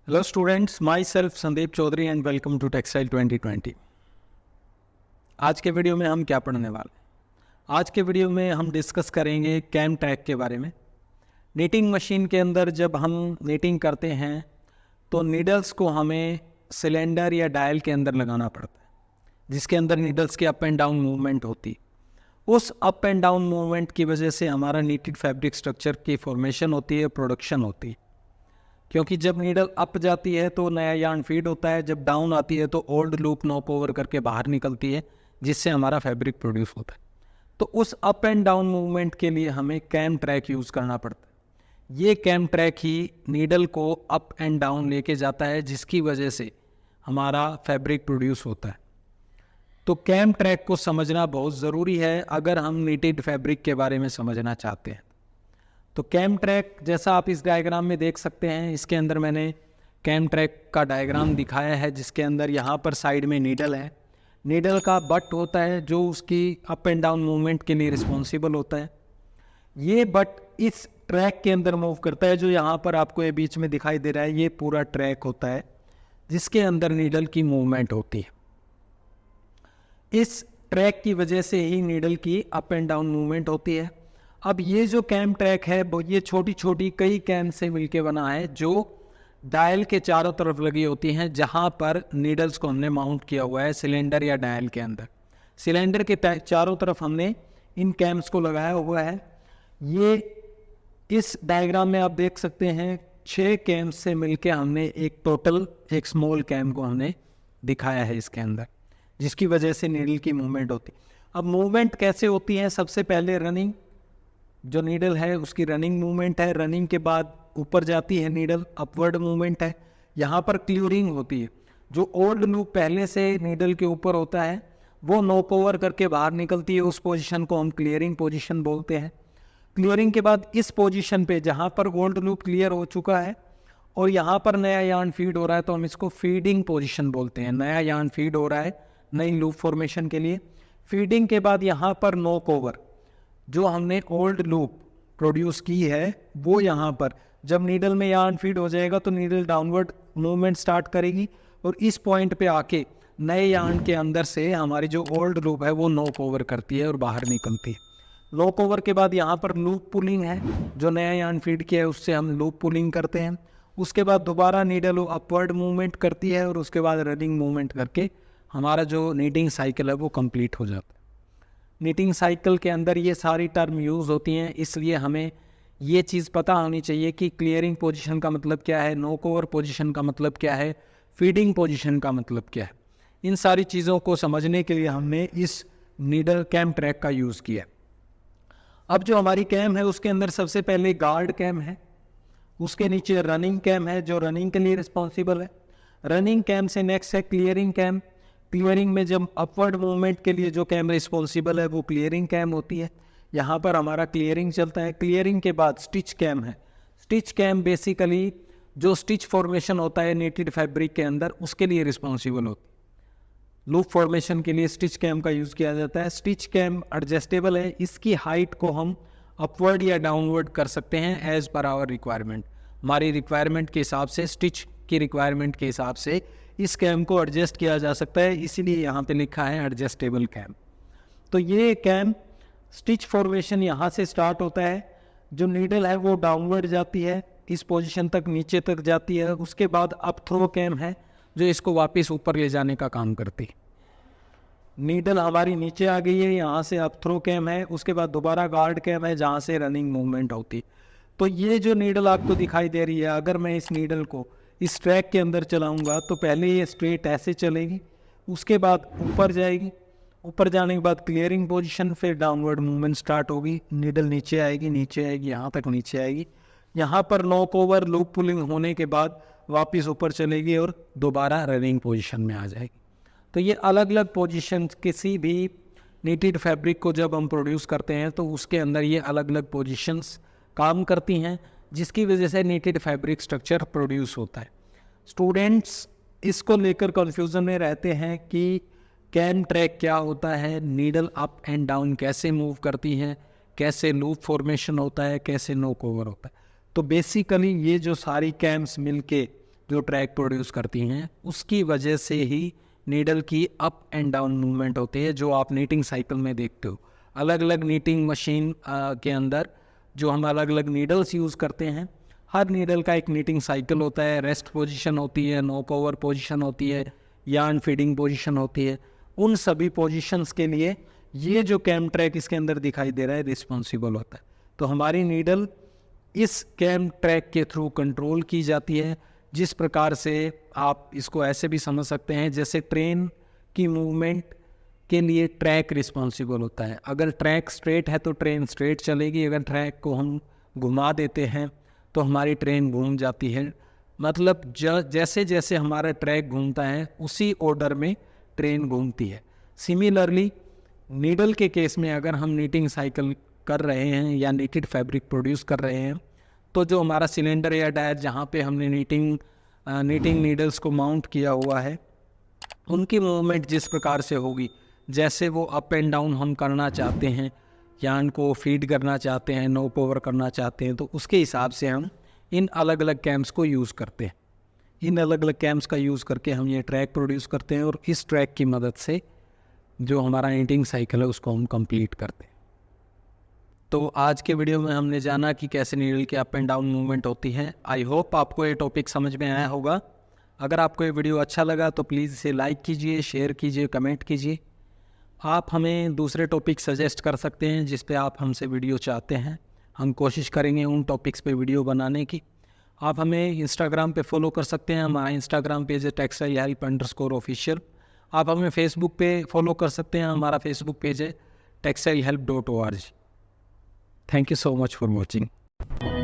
Hello students, my self Sandeep Chaudhary and welcome to textile 2020। आज के video में हम क्या पढ़ने वाले हैं? आज के वीडियो में हम डिस्कस करेंगे कैम ट्रैक के बारे में। नीटिंग मशीन के अंदर जब हम नीटिंग करते हैं तो नीडल्स को हमें सिलेंडर या डायल के अंदर लगाना पड़ता है, जिसके अंदर नीडल्स की अप एंड डाउन मूवमेंट होती। उस अप एंड डाउन मूवमेंट की वजह से हमारा नीटेड फैब्रिक स्ट्रक्चर की फॉर्मेशन होती है, प्रोडक्शन होती है। क्योंकि जब नीडल अप जाती है तो नया यार्न फीड होता है, जब डाउन आती है तो ओल्ड लूप नॉप ओवर करके बाहर निकलती है, जिससे हमारा फैब्रिक प्रोड्यूस होता है। तो उस अप एंड डाउन मूवमेंट के लिए हमें कैम ट्रैक यूज़ करना पड़ता है। ये कैम ट्रैक ही नीडल को अप एंड डाउन लेके जाता है, जिसकी वजह से हमारा फैब्रिक प्रोड्यूस होता है। तो कैम ट्रैक को समझना बहुत ज़रूरी है अगर हम नीटेड फैब्रिक के बारे में समझना चाहते हैं। तो कैम ट्रैक जैसा आप इस डायग्राम में देख सकते हैं, इसके अंदर मैंने कैम ट्रैक का डायग्राम दिखाया है, जिसके अंदर यहाँ पर साइड में नीडल है। नीडल का बट होता है जो उसकी अप एंड डाउन मूवमेंट के लिए रिस्पॉन्सिबल होता है। ये बट इस ट्रैक के अंदर मूव करता है, जो यहाँ पर आपको ये बीच में दिखाई दे रहा है, ये पूरा ट्रैक होता है जिसके अंदर नीडल की मूवमेंट होती है। इस ट्रैक की वजह से ही नीडल की अप एंड डाउन मूवमेंट होती है। अब ये जो कैम ट्रैक है ये छोटी छोटी कई कैम से मिलके बना है, जो डायल के चारों तरफ लगी होती हैं, जहाँ पर नीडल्स को हमने माउंट किया हुआ है सिलेंडर या डायल के अंदर। सिलेंडर के चारों तरफ हमने इन कैम्स को लगाया हुआ है। ये इस डायग्राम में आप देख सकते हैं 6 कैम्स से मिलके हमने एक स्मॉल कैम को हमने दिखाया है इसके अंदर, जिसकी वजह से नीडल की मूवमेंट होती है। अब मूवमेंट कैसे होती है? सबसे पहले रनिंग, जो नीडल है उसकी रनिंग मूवमेंट है। रनिंग के बाद ऊपर जाती है नीडल, अपवर्ड मूवमेंट है। यहाँ पर क्लियरिंग होती है, जो ओल्ड लूप पहले से नीडल के ऊपर होता है वो नॉक ओवर करके बाहर निकलती है। उस पोजीशन को हम क्लियरिंग पोजीशन बोलते हैं। क्लियरिंग के बाद इस पोजीशन पे जहाँ पर ओल्ड लूप क्लियर हो चुका है और यहाँ पर नया यार्न फीड हो रहा है, तो हम इसको फीडिंग पोजीशन बोलते हैं। नया यार्न फीड हो रहा है नई लूप फॉर्मेशन के लिए। फीडिंग के बाद यहाँ पर नॉक ओवर, जो हमने ओल्ड लूप प्रोड्यूस की है वो यहाँ पर जब नीडल में यार्न फीड हो जाएगा तो नीडल डाउनवर्ड मूवमेंट स्टार्ट करेगी और इस पॉइंट पे आके नए यार्न के अंदर से हमारी जो ओल्ड लूप है वो नॉक ओवर करती है और बाहर निकलती है। नॉक ओवर के बाद यहाँ पर लूप पुलिंग है, जो नया यार्न फीड किया है उससे हम लूप पुलिंग करते हैं। उसके बाद दोबारा नीडल अपवर्ड मूवमेंट करती है और उसके बाद रनिंग मूवमेंट करके हमारा जो नीटिंग साइकिल है वो कंप्लीट हो जाता है। नीटिंग साइकिल के अंदर ये सारी टर्म यूज़ होती हैं, इसलिए हमें ये चीज़ पता होनी चाहिए कि क्लियरिंग पोजीशन का मतलब क्या है, नॉक ओवर पोजीशन का मतलब क्या है, फीडिंग पोजीशन का मतलब क्या है। इन सारी चीज़ों को समझने के लिए हमने इस नीडल कैम ट्रैक का यूज़ किया। अब जो हमारी कैम है उसके अंदर सबसे पहले गार्ड कैम है, उसके नीचे रनिंग कैम है जो रनिंग के लिए रिस्पॉन्सिबल है। रनिंग कैम से नेक्स्ट है क्लियरिंग कैम। क्लियरिंग में जब अपवर्ड मूवमेंट के लिए जो कैम रिस्पॉन्सिबल है वो क्लियरिंग कैम होती है। यहाँ पर हमारा क्लियरिंग चलता है। क्लियरिंग के बाद स्टिच कैम है। स्टिच कैम बेसिकली जो स्टिच फॉर्मेशन होता है नीटेड फैब्रिक के अंदर उसके लिए रिस्पॉन्सिबल होती है। लूप फॉर्मेशन के लिए स्टिच कैम का यूज़ किया जाता है। स्टिच कैम एडजस्टेबल है, इसकी हाइट को हम अपवर्ड या डाउनवर्ड कर सकते हैं एज पर आवर रिक्वायरमेंट। हमारी रिक्वायरमेंट के हिसाब से, स्टिच की रिक्वायरमेंट के हिसाब से इस कैम को एडजस्ट किया जा सकता है, इसीलिए यहाँ पे लिखा है एडजस्टेबल कैम। तो ये कैम स्टिच फॉर्मेशन यहाँ से स्टार्ट होता है। जो नीडल है वो डाउनवर्ड जाती है, इस पोजीशन तक नीचे तक जाती है। उसके बाद अप थ्रो कैम है जो इसको वापस ऊपर ले जाने का काम करती है। नीडल हमारी नीचे आ गई है, यहाँ से अप थ्रो कैम है। उसके बाद दोबारा गार्ड कैम है जहाँ से रनिंग मूवमेंट होती है। तो ये जो नीडल आपको दिखाई दे रही है, अगर मैं इस नीडल को इस ट्रैक के अंदर चलाऊंगा तो पहले ये स्ट्रेट ऐसे चलेगी, उसके बाद ऊपर जाएगी, ऊपर जाने के बाद क्लियरिंग पोजीशन, फिर डाउनवर्ड मूवमेंट स्टार्ट होगी। नीडल नीचे आएगी, यहाँ तक नीचे आएगी। यहाँ पर नॉक ओवर लूप पुलिंग होने के बाद वापस ऊपर चलेगी और दोबारा रनिंग पोजीशन में आ जाएगी। तो ये अलग अलग पोजीशन, किसी भी नीटेड फैब्रिक को जब हम प्रोड्यूस करते हैं तो उसके अंदर ये अलग अलग पोजीशंस काम करती हैं, जिसकी वजह से नीटेड फैब्रिक स्ट्रक्चर प्रोड्यूस होता है। स्टूडेंट्स इसको लेकर कन्फ्यूज़न में रहते हैं कि कैम ट्रैक क्या होता है, नीडल अप एंड डाउन कैसे मूव करती हैं, कैसे लूप फॉर्मेशन होता है, कैसे नॉक ओवर होता है। तो बेसिकली ये जो सारी कैम्स मिलके जो ट्रैक प्रोड्यूस करती हैं, उसकी वजह से ही नीडल की अप एंड डाउन मूवमेंट होती है, जो आप नीटिंग साइकिल में देखते हो। अलग अलग नीटिंग मशीन के अंदर जो हम अलग अलग नीडल्स यूज़ करते हैं, हर नीडल का एक नीटिंग साइकिल होता है। रेस्ट पोजीशन होती है, नॉक ओवर पोजीशन होती है, यार्न फीडिंग पोजीशन होती है। उन सभी पोजीशंस के लिए ये जो कैम ट्रैक इसके अंदर दिखाई दे रहा है रिस्पॉन्सिबल होता है। तो हमारी नीडल इस कैम ट्रैक के थ्रू कंट्रोल की जाती है। जिस प्रकार से आप इसको ऐसे भी समझ सकते हैं, जैसे ट्रेन की मूवमेंट के लिए ट्रैक रिस्पॉन्सिबल होता है। अगर ट्रैक स्ट्रेट है तो ट्रेन स्ट्रेट चलेगी, अगर ट्रैक को हम घुमा देते हैं तो हमारी ट्रेन घूम जाती है। मतलब जैसे जैसे हमारा ट्रैक घूमता है उसी ऑर्डर में ट्रेन घूमती है। सिमिलरली नीडल के केस में अगर हम नीटिंग साइकिल कर रहे हैं या नीटेड फैब्रिक प्रोड्यूस कर रहे हैं, तो जो हमारा सिलेंडर या डायर जहाँ पे हमने नीटिंग नीडल्स को माउंट किया हुआ है, उनकी मूवमेंट जिस प्रकार से होगी, जैसे वो अप एंड डाउन हम करना चाहते हैं, यार्न को फीड करना चाहते हैं, नॉक ओवर करना चाहते हैं, तो उसके हिसाब से हम इन अलग अलग कैम्स को यूज़ करते हैं। इन अलग अलग कैम्स का यूज़ करके हम ये ट्रैक प्रोड्यूस करते हैं और इस ट्रैक की मदद से जो हमारा नीटिंग साइकिल है उसको हम कंप्लीट करते हैं। तो आज के वीडियो में हमने जाना कि कैसे नीडल की अप एंड डाउन मूवमेंट होती है। आई होप आपको ये टॉपिक समझ में आया होगा। अगर आपको ये वीडियो अच्छा लगा तो प्लीज़ इसे लाइक कीजिए, शेयर कीजिए, कमेंट कीजिए। आप हमें दूसरे टॉपिक सजेस्ट कर सकते हैं जिस पे आप हमसे वीडियो चाहते हैं। हम कोशिश करेंगे उन टॉपिक्स पे वीडियो बनाने की। आप हमें इंस्टाग्राम पे फॉलो कर सकते हैं। हमारा इंस्टाग्राम पेज है textilehelp_official। आप हमें फेसबुक पे फॉलो कर सकते हैं। हमारा फेसबुक पेज है textilehelp.org। Thank you so much for watching.